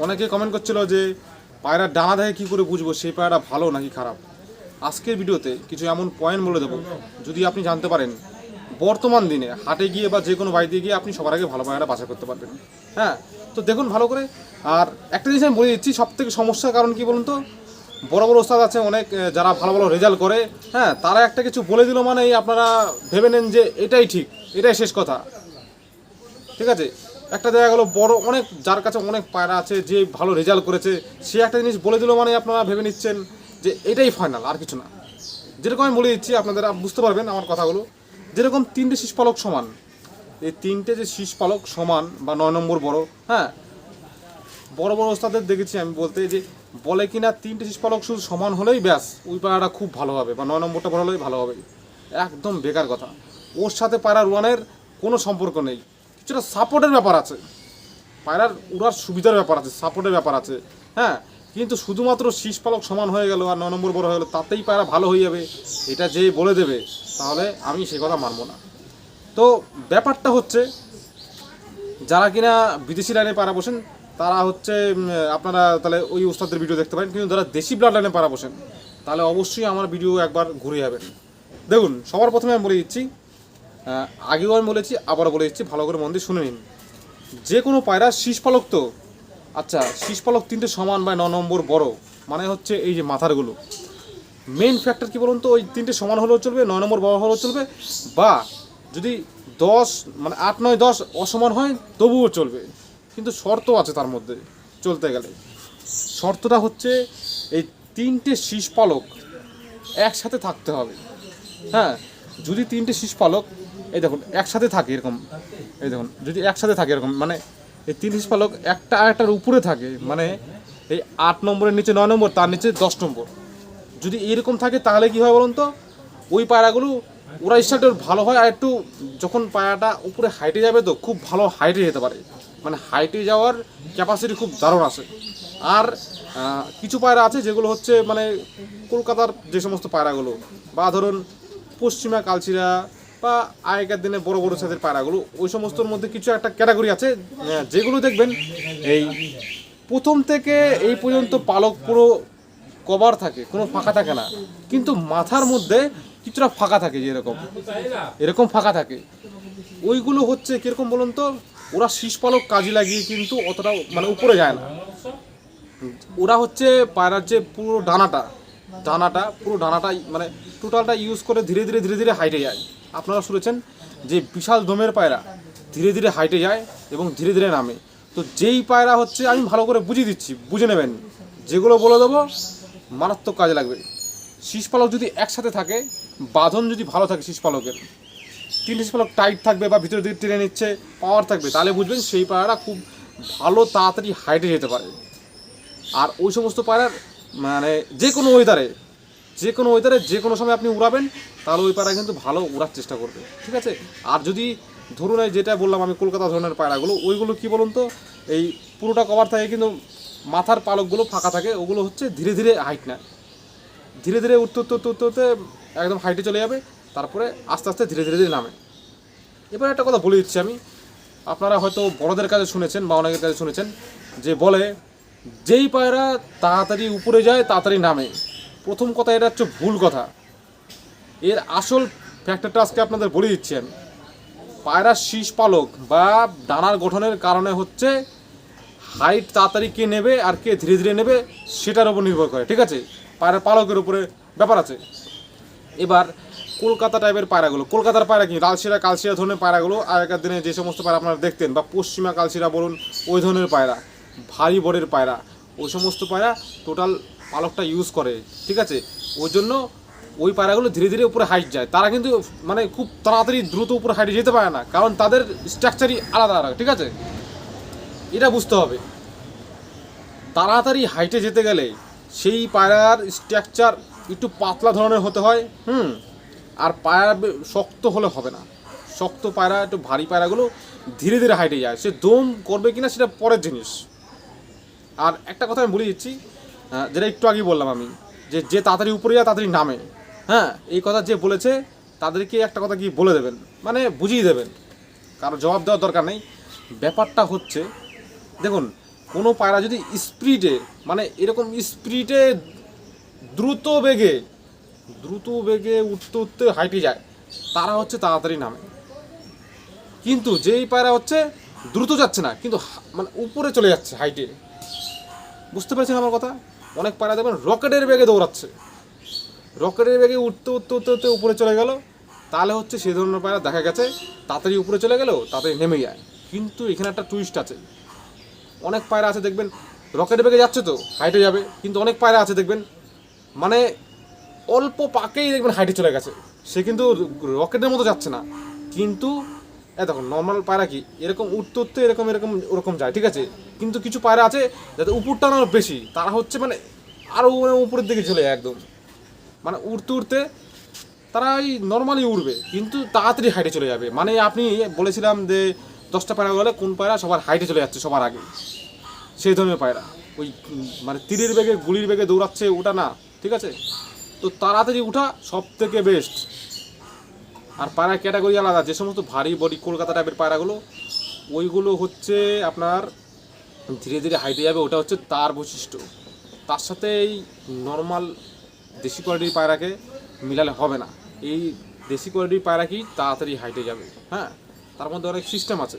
অনেকে কমেন্ট করছিল যে পায়রার ডানা দেখে কী করে বুঝবো সেই পায়রাটা ভালো নাকি খারাপ। আজকের ভিডিওতে কিছু এমন পয়েন্ট বলে দেবো, যদি আপনি জানতে পারেন বর্তমান দিনে হাটে গিয়ে বা যে কোনো বাড়িতে গিয়ে আপনি সবার আগে ভালো পায়রাটা বাছাই করতে পারবেন। হ্যাঁ, তো দেখুন ভালো করে। আর একটা জিনিস আমি বলে দিচ্ছি, সবথেকে সমস্যার কারণ কি বলুন তো, বড় বড় ওস্তাদ আছে অনেক, যারা ভালো ভালো রেজাল্ট করে, হ্যাঁ, তারা একটা কিছু বলে দিল মানে আপনারা ভেবে নেন যে এটাই ঠিক, এটাই শেষ কথা। ঠিক আছে, একটা দেখা গেলো বড় অনেক, যার কাছে অনেক পায়রা আছে, যে ভালো রেজাল্ট করেছে, সে একটা জিনিস বলে দিল মানে আপনারা ভেবে নিচ্ছেন যে এটাই ফাইনাল, আর কিছু না। যেরকম আমি বলে দিচ্ছি, আপনাদের বুঝতে পারবেন আমার কথাগুলো। যেরকম তিনটে শীষ পালক সমান, এই তিনটে যে শীষ পালক সমান বা 9 নম্বর বড়, হ্যাঁ, বড় বড় ওস্তাদের দেখেছি আমি বলতে, যে বলে কিনা তিনটে শীষ পালক শুধু সমান হলেই ব্যাস ওই পায়রাটা খুব ভালো হবে বা 9 নম্বরটা ভালো হলেই ভালো হবে। একদম বেকার কথা। ওর সাথে পায়রার উড়ানের কোনো সম্পর্ক নেই। কিছুটা সাপোর্টের ব্যাপার আছে, পায়রার উড়ার সুবিধার ব্যাপার আছে, সাপোর্টের ব্যাপার আছে, হ্যাঁ, কিন্তু শুধুমাত্র শীষ পালক সমান হয়ে গেল আর 9 নম্বর বড় হয়ে গেল তাতেই পায়রা ভালো হয়ে যাবে, এটা যে বলে দেবে তাহলে আমি সে কথা মানবো না। তো ব্যাপারটা হচ্ছে, যারা কিনা বিদেশি লাইনে পায়রা বসেন তারা হচ্ছে আপনারা তাহলে ওই ওস্তাদের ভিডিও দেখতে পারেন, কিন্তু যারা দেশি ব্লাড লাইনে পায়রা বসেন তাহলে অবশ্যই আমার ভিডিও একবার ঘুরে যাবেন। দেখুন, সবার প্রথমে আমি বলে দিচ্ছি, আগেও আমি বলেছি আবারও বলে দিচ্ছি, ভালো করে মন দিয়ে শুনে নিন। যে কোনো পায়রা শীষ পালক তো, আচ্ছা, শীষ পালক তিনটে সমান বা 9 নম্বর বড় মানে হচ্ছে এই যে মাথারগুলো, মেইন ফ্যাক্টর কী বলুন তো, ওই তিনটে সমান হলেও চলবে, 9 নম্বর বড় হলেও চলবে, বা যদি 10 মানে 8, 9, 10 অসমান হয় তবুও চলবে, কিন্তু শর্ত আছে তার মধ্যে চলতে গেলে। শর্তটা হচ্ছে এই তিনটে শীষ পালক একসাথে থাকতে হবে। হ্যাঁ, যদি তিনটে শীষ পালক এই দেখুন একসাথে থাকে এরকম, এই দেখুন যদি একসাথে থাকে এরকম, মানে এই তিন শীষ পালক একটা আরেকটার উপরে থাকে, মানে এই 8 নম্বরের নিচে 9 নম্বর, তার নিচে 10 নম্বর, যদি এরকম থাকে তাহলে কী হয় বলুন তো, ওই পায়রাগুলো ওরা স্টার্ট ভালো হয়, আর একটু যখন পায়রাটা উপরে হাইটে যাবে তো খুব ভালো হাইটে যেতে পারে, মানে হাইটে যাওয়ার ক্যাপাসিটি খুব দারুণ আসে। আর কিছু পায়রা আছে যেগুলো হচ্ছে মানে কলকাতার যে সমস্ত পায়রাগুলো, বা ধরুন পশ্চিমা কালচিরা বা আগেকার দিনে বড় বড় সাইজের পায়রাগুলো, ওই সমস্তর মধ্যে কিছু একটা ক্যাটাগরি আছে যেগুলো দেখবেন এই প্রথম থেকে এই পর্যন্ত পালক পুরো কভার থাকে, কোনো ফাঁকা থাকে না, কিন্তু মাথার মধ্যে কিছুটা ফাঁকা থাকে, যেরকম এরকম ফাঁকা থাকে, ওইগুলো হচ্ছে কীরকম বলুন তো, ওরা শীষ পালক কাজে লাগিয়ে কিন্তু অতটা মানে উপরে যায় না। ওরা হচ্ছে পায়রার যে পুরো পুরো ডানাটা মানে টোটালটা ইউজ করে ধীরে ধীরে ধীরে ধীরে হাইটে যায়। আপনারা শুনেছেন যে বিশাল দমের পায়রা ধীরে ধীরে হাইটে যায় এবং ধীরে ধীরে নামে। তো যেই পায়রা হচ্ছে, আমি ভালো করে বুঝিয়ে দিচ্ছি, বুঝে নেবেন, যেগুলো বলে দেবো মারাত্মক কাজে লাগবে। শীষ পালক যদি একসাথে থাকে, বাঁধন যদি ভালো থাকে শীষ পালকের, তিনটে শীষ পালক টাইট থাকবে বা ভিতরের দিকে টেনে নিচ্ছে, পাওয়ার থাকবে, তাহলে বুঝবেন সেই পায়রাটা খুব ভালো তাড়াতাড়ি হাইটে যেতে পারে। আর ওই সমস্ত পায়রার মানে যে কোনো ওয়েদারে যে কোনো সময় আপনি উড়াবেন, তাহলে ওই পায়রা কিন্তু ভালো উড়ার চেষ্টা করবে, ঠিক আছে। আর যদি ধরুন এই যেটা বললাম আমি কলকাতা ধরনের পায়রাগুলো, ওইগুলো কী বলুন তো, এই পুরোটা কভার থাকে কিন্তু মাথার পালকগুলো ফাঁকা থাকে, ওগুলো হচ্ছে ধীরে ধীরে হাইট নেয়, ধীরে ধীরে উঠতে উঠতে উঠতে উঠতে উঠতে একদম হাইটে চলে যাবে, তারপরে আস্তে আস্তে ধীরে ধীরে ধীরে নামে। এবার একটা কথা বলে দিচ্ছি আমি, আপনারা হয়তো বড়দের কাছে শুনেছেন বা অনেকের কাছে শুনেছেন যে বলে, যেই পায়রা তাড়াতাড়ি উপরে যায় তাড়াতাড়ি নামে। প্রথম কথা, এটা হচ্ছে ভুল কথা। এর আসল ফ্যাক্টরটা আজকে আপনাদের বলে দিচ্ছি আমি। পায়রার শীষ পালক বা ডানার গঠনের কারণে হচ্ছে হাইট তাড়াতাড়ি কে নেবে আর কে ধীরে ধীরে নেবে সেটার উপর নির্ভর করে, ঠিক আছে, পায়রার পালকের উপরে ব্যাপার আছে। এবার কলকাতা টাইপের পায়রাগুলো, কলকাতার পায়রা কি কালশিরা ধরনের পায়রাগুলো, আগেকার দিনে যে সমস্ত পায়রা আপনারা দেখতেন, বা পশ্চিমা কালশিরা বলুন, ওই ধরনের পায়রা, ভারী বড়ের পায়রা, ওই সমস্ত পায়রা টোটাল পালকটা ইউজ করে, ঠিক আছে। ওই জন্য ওই পায়রাগুলো ধীরে ধীরে উপরে হাইট যায়, তারা কিন্তু মানে খুব তাড়াতাড়ি দ্রুত উপরে হাইটে যেতে পারে না, কারণ তাদের স্ট্রাকচারই আলাদা আলাদা, ঠিক আছে, এটা বুঝতে হবে। তাড়াতাড়ি হাইটে যেতে গেলে সেই পায়রার স্ট্রাকচার একটু পাতলা ধরনের হতে হয়, আর পায়রা শক্ত হলে হবে না। শক্ত পায়রা, একটু ভারী পায়রাগুলো ধীরে ধীরে হাইটে যায়, সে দম করবে কিনা সেটা পরের জিনিস। আর একটা কথা আমি বলে দিচ্ছি, যেটা একটু আগেই বললাম আমি, যে তাড়াতাড়ি উপরে যায় তাড়াতাড়ি নামে, হ্যাঁ, এই কথা যে বলেছে তাদেরকে একটা কথা কি বলে দেবেন, মানে বুঝিয়ে দেবেন, কারো জবাব দেওয়ার দরকার নেই। ব্যাপারটা হচ্ছে, দেখুন, কোনো পায়রা যদি স্পিডে মানে এরকম স্পিডে দ্রুত বেগে উঠতে উঠতে হাইটে যায়, তারা হচ্ছে তাড়াতাড়ি নামে। কিন্তু যেই পায়রা হচ্ছে দ্রুত যাচ্ছে না কিন্তু মানে উপরে চলে যাচ্ছে হাইটে, বুঝতে পারছেন আমার কথা? অনেক পায়রা দেখবেন রকেটের বেগে দৌড়াচ্ছে, রকেটের বেগে উঠতে উঠতে উঠতে উঠতে উপরে চলে গেল, তাহলে হচ্ছে সেই ধরনের পায়রা দেখা গেছে তাড়াতাড়ি উপরে চলে গেল, তাড়াতাড়ি নেমে যায়। কিন্তু এখানে একটা টুইস্ট আছে, অনেক পায়রা আছে দেখবেন রকেটের বেগে যাচ্ছে তো হাইটে যাবে, কিন্তু অনেক পায়রা আছে দেখবেন মানে অল্প পাকেই দেখবেন হাইটে চলে গেছে, সে কিন্তু রকেটের মতো যাচ্ছে না। কিন্তু দেখুন নর্মাল পায়রা কি এরকম উঠতে উঠতে এরকম এরকম ওরকম যায়, ঠিক আছে, কিন্তু কিছু পায়রা আছে যাতে উপর টানো বেশি, তারা হচ্ছে মানে আরও উপরের দিকে চলে যায় একদম, মানে উঠতে উঠতে তারা এই নর্মালি উড়বে কিন্তু তাড়াতাড়ি হাইটে চলে যাবে। মানে আপনি বলেছিলাম যে 10টা পায়রা গেলে কোন পায়রা সবার হাইটে চলে যাচ্ছে সবার আগে, সেই ধরনের পায়রা ওই মানে তীরের বেগে গুলির বেগে দৌড়াচ্ছে ওটা না, ঠিক আছে? তো তাড়াতাড়ি উঠা সব থেকে বেস্ট। আর পায়রা ক্যাটাগরি আলাদা, যে সমস্ত ভারী বডি কলকাতা টাইপের পায়রাগুলো ওইগুলো হচ্ছে আপনার ধীরে ধীরে হাইটে যাবে, ওটা হচ্ছে তার বৈশিষ্ট্য। তার সাথে এই নর্মাল দেশি কোয়ালিটির পায়রাকে মিলালে হবে না, এই দেশি কোয়ালিটির পায়রা কি তাড়াতাড়ি হাইটে যাবে। হ্যাঁ, তার মধ্যে অনেক সিস্টেম আছে,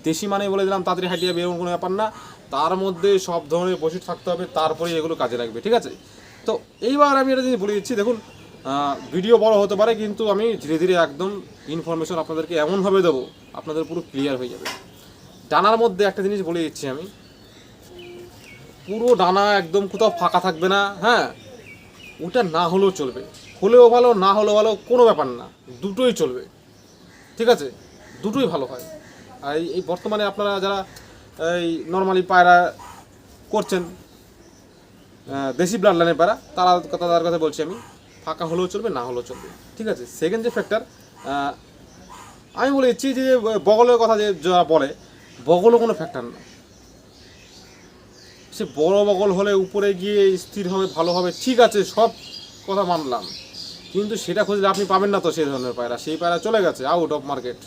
দেশি মানে বলে দিলাম তাড়াতাড়ি হাইটে যাবে এরকম কোনো ব্যাপার না, তার মধ্যে সব ধরনের বৈশিষ্ট্য থাকতে হবে, তারপরে এগুলো কাজে লাগবে, ঠিক আছে? তো এইবার আমি একটা জিনিস বলে দিচ্ছি, দেখুন ভিডিও বড় হতে পারে কিন্তু আমি ধীরে ধীরে একদম ইনফরমেশন আপনাদেরকে এমনভাবে দেবো আপনাদের পুরো ক্লিয়ার হয়ে যাবে। ডানার মধ্যে একটা জিনিস বলে দিচ্ছি আমি, পুরো ডানা একদম কোথাও ফাঁকা থাকবে না। হ্যাঁ, ওটা না হলেও চলবে, হলেও ভালো না হলেও ভালো কোনো ব্যাপার না, দুটোই চলবে, ঠিক আছে? দুটোই ভালো হয়। আর এই বর্তমানে আপনারা যারা এই নর্মালি পায়রা করছেন দেশি ব্লাড লাইনের পায়রা, তার কথা বলছি আমি, ফাঁকা হলেও চলবে না হলেও চলবে, ঠিক আছে? সেকেন্ড যে ফ্যাক্টর আমি বলে দিচ্ছি যে বগলের কথা যে যারা বলে, বগলও কোনো ফ্যাক্টর না। সে বড় বগল হলে উপরে গিয়ে স্থির হবে, ভালো হবে, ঠিক আছে, সব কথা মানলাম, কিন্তু সেটা খুঁজলে আপনি পাবেন না তো সেই ধরনের পায়রা, সেই পায়রা চলে গেছে আউট অফ মার্কেট,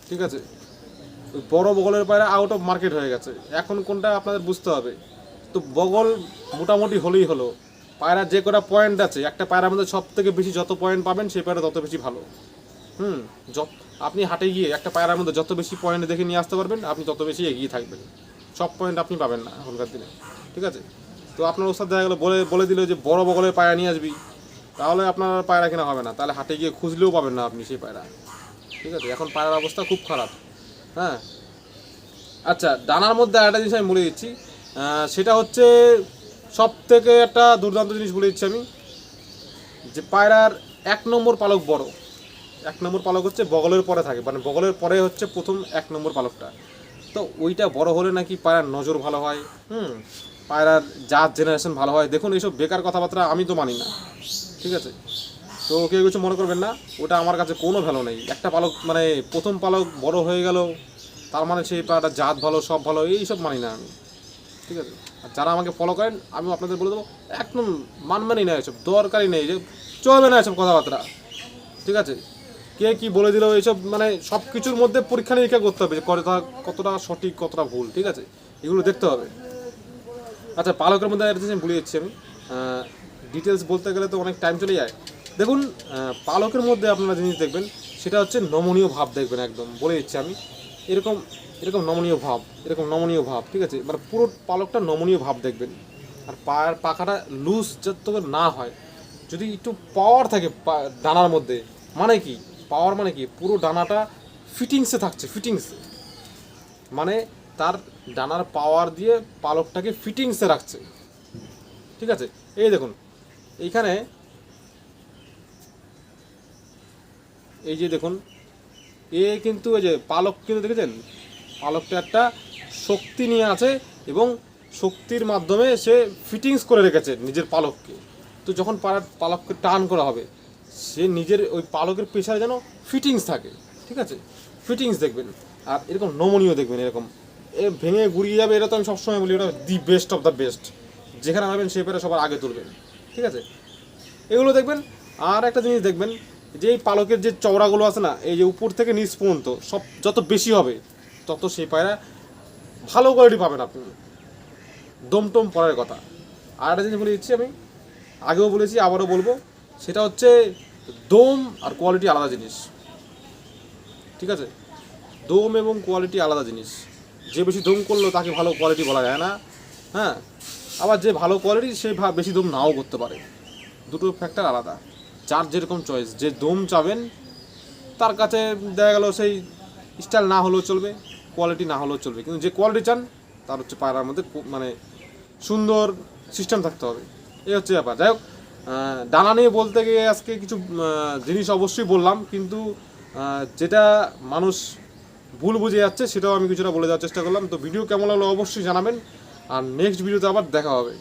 ঠিক আছে? ওই বড় বগলের পায়রা আউট অফ মার্কেট হয়ে গেছে, এখন কোনটা আপনাদের বুঝতে হবে। তো বগল মোটামুটি হলেই হলো, পায়রার যে কটা পয়েন্ট আছে, একটা পায়রার মধ্যে সব থেকে বেশি যত পয়েন্ট পাবেন সেই পায়রা তত বেশি ভালো। যত আপনি হাটে গিয়ে একটা পায়রার মধ্যে যত বেশি পয়েন্ট দেখে নিয়ে আসতে পারবেন আপনি তত বেশি এগিয়ে থাকবেন, সব পয়েন্ট আপনি পাবেন না এখনকার দিনে, ঠিক আছে? তো আপনার ওস্তাদ দেখা গেলো বলে দিল যে বড় বগলের পায়রা নিয়ে আসবি, তাহলে আপনার পায়রা কেনা হবে না, তাহলে হাটে গিয়ে খুঁজলেও পাবেন না আপনি সেই পায়রা, ঠিক আছে? এখন পায়রার অবস্থা খুব খারাপ। হ্যাঁ, আচ্ছা, ডানার মধ্যে একটা জিনিস আমি বলে দিচ্ছি, সেটা হচ্ছে সব থেকে একটা দুর্দান্ত জিনিস বলে দিচ্ছি আমি, যে পায়রার 1 নম্বর পালক বড়, 1 নম্বর পালক হচ্ছে বগলের পরে থাকে, মানে বগলের পরে হচ্ছে প্রথম 1 নম্বর পালকটা, তো ওইটা বড় হলে নাকি পায়রার নজর ভালো হয়, পায়রার জাত জেনারেশন ভালো হয়। দেখুন এইসব বেকার কথাবার্তা আমি তো মানি না, ঠিক আছে? তো কেউ কিছু মনে করবেন না, ওটা আমার কাছে কোনো ভ্যালু নেই। একটা পালক মানে প্রথম পালক বড় হয়ে গেল তার মানে সেই পায়রাটার জাত ভালো, সব ভালো, এইসব মানি না আমি, ঠিক আছে? আর যারা আমাকে ফলো করেন আমি আপনাদের বলে দেবো একদম মানমানি না, এসব দরকারই নেই, যে চলবে না এসব কথাবার্তা, ঠিক আছে? কে কি বলে দিল এইসব, মানে সব কিছুর মধ্যে পরীক্ষা নিরীক্ষা করতে হবে যে কতটা সঠিক কতটা ভুল, ঠিক আছে? এগুলো দেখতে হবে। আচ্ছা, পালকের মধ্যে একটা জিনিস ভুলে যাচ্ছি আমি, ডিটেলস বলতে গেলে তো অনেক টাইম চলে যায়। দেখুন পালকের মধ্যে আপনারা জিনিস দেখবেন সেটা হচ্ছে নমনীয় ভাব দেখবেন, একদম বলে দিচ্ছি আমি, এরকম এরকম নমনীয় ভাব, ঠিক আছে? মানে পুরো পালকটা নমনীয় ভাব দেখবেন। আর পায়ের পাখাটা লুজ যত না হয়, যদি একটু পাওয়ার থাকে ডানার মধ্যে, মানে কি পাওয়ার মানে কি পুরো ডানাটা ফিটিংসে থাকছে, ফিটিংসে মানে তার ডানার পাওয়ার দিয়ে পালকটাকে ফিটিংসে রাখছে, ঠিক আছে? এই দেখুন এইখানে এই যে দেখুন কিন্তু এই যে পালক কিন্তু দেখেছেন, পালকটা একটা শক্তি নিয়ে আছে এবং শক্তির মাধ্যমে সে ফিটিংস করে রেখেছে নিজের পালককে। তো যখন পালককে টান করা হবে সে নিজের ওই পালকের পেছনে যেন ফিটিংস থাকে, ঠিক আছে? ফিটিংস দেখবেন, আর এরকম নমনীয় দেখবেন, এরকম ভেঙে গুড়িয়ে যাবে, এটা তো আমি সবসময় বলি ওটা the best of the best, যেখানে পাবেন সেই পেরে সবার আগে তুলবেন, ঠিক আছে? এগুলো দেখবেন। আর একটা জিনিস দেখবেন যে এই পালকের যে চওড়াগুলো আছে না, এই যে উপর থেকে নিচ পর্যন্ত সব যত বেশি হবে তত সেই পায়রা ভালো কোয়ালিটি পাবেন আপনি। দম টম পরের কথা। আর একটা জিনিস বলে দিচ্ছি, আমি আগেও বলেছি আবারও বলবো, সেটা হচ্ছে দম আর কোয়ালিটি আলাদা জিনিস, ঠিক আছে? দম এবং কোয়ালিটি আলাদা জিনিস। যে বেশি দম করলো তাকে ভালো কোয়ালিটি বলা যায় না, হ্যাঁ। আবার যে ভালো কোয়ালিটি সে বেশি দম নাও করতে পারে, দুটো ফ্যাক্টর আলাদা। যার যেরকম চয়েস, যে দম চাবেন তার কাছে দেখা গেল সেই স্টাইল না হলেও চলবে, কোয়ালিটি না হলেও চলবে, কিন্তু যে কোয়ালিটি চান তার হচ্ছে পায়রার মধ্যে মানে সুন্দর সিস্টেম থাকতে হবে, এই হচ্ছে ব্যাপার। যাই হোক, ডানা নিয়ে বলতে গিয়ে আজকে কিছু জিনিস অবশ্যই বললাম, কিন্তু যেটা মানুষ ভুল বুঝে যাচ্ছে সেটাও আমি কিছুটা বলে দেওয়ার চেষ্টা করলাম। তো ভিডিও কেমন হলো অবশ্যই জানাবেন, আর নেক্সট ভিডিওতে আবার দেখা হবে।